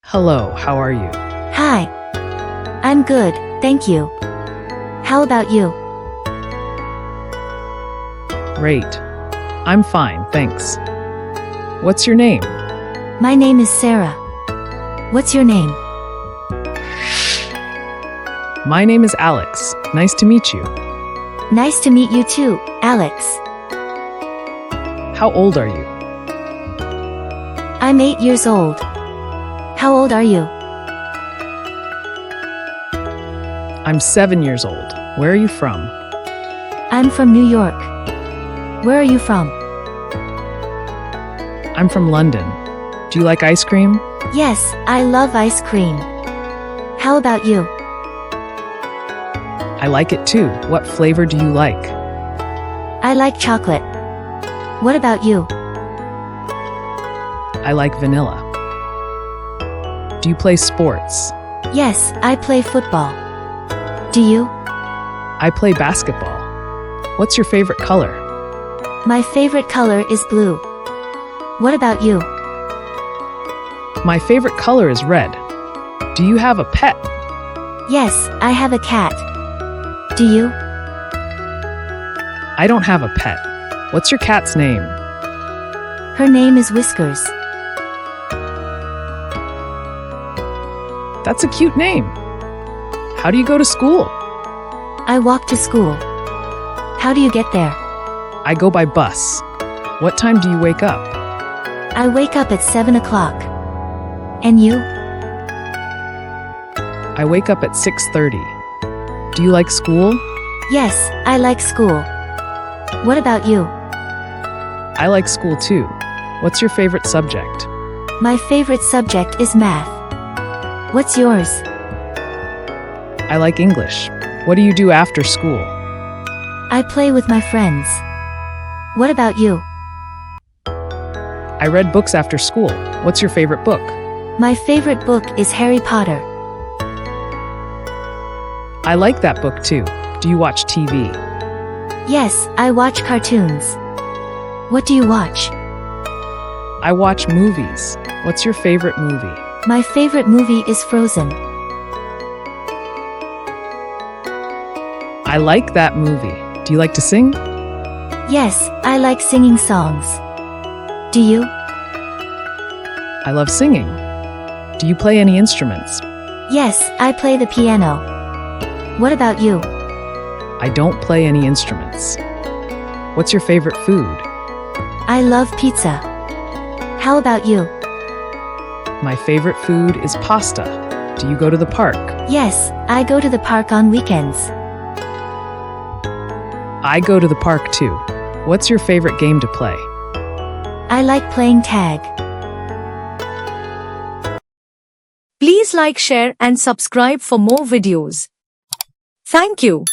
Hello, how are you? Hi. I'm good, thank you. How about you? Great. I'm fine, thanks. What's your name? My name is Sarah. What's your name? My name is Alex. Nice to meet you. Nice to meet you too, Alex. How old are you? I'm 8 years old. How old are you? I'm 7 years old. Where are you from? I'm from New York. Where are you from? I'm from London. Do you like ice cream? Yes, I love ice cream. How about you? I like it too. What flavor do you like? I like chocolate. What about you? I like vanilla. Do you play sports? Yes, I play football. Do you? I play basketball. What's your favorite color? My favorite color is blue. What about you? My favorite color is red. Do you have a pet? Yes, I have a cat. Do you? I don't have a pet. What's your cat's name? Her name is Whiskers. That's a cute name. How do you go to school? I walk to school. How do you get there? I go by bus. What time do you wake up? I wake up at 7 o'clock. And you? I wake up at 6:30. Do you like school? Yes, I like school. What about you? I like school too. What's your favorite subject? My favorite subject is math. What's yours? I like English. What do you do after school? I play with my friends. What about you? I read books after school. What's your favorite book? My favorite book is Harry Potter. I like that book too. Do you watch TV? Yes, I watch cartoons. What do you watch? I watch movies. What's your favorite movie? My favorite movie is Frozen. I like that movie. Do you like to sing? Yes, I like singing songs. Do you? I love singing. Do you play any instruments? Yes, I play the piano. What about you? I don't play any instruments. What's your favorite food? I love pizza. How about you? My favorite food is pasta. Do you go to the park? Yes, I go to the park on weekends. I go to the park too. What's your favorite game to play? I like playing tag. Please like, share and subscribe for more videos. Thank you.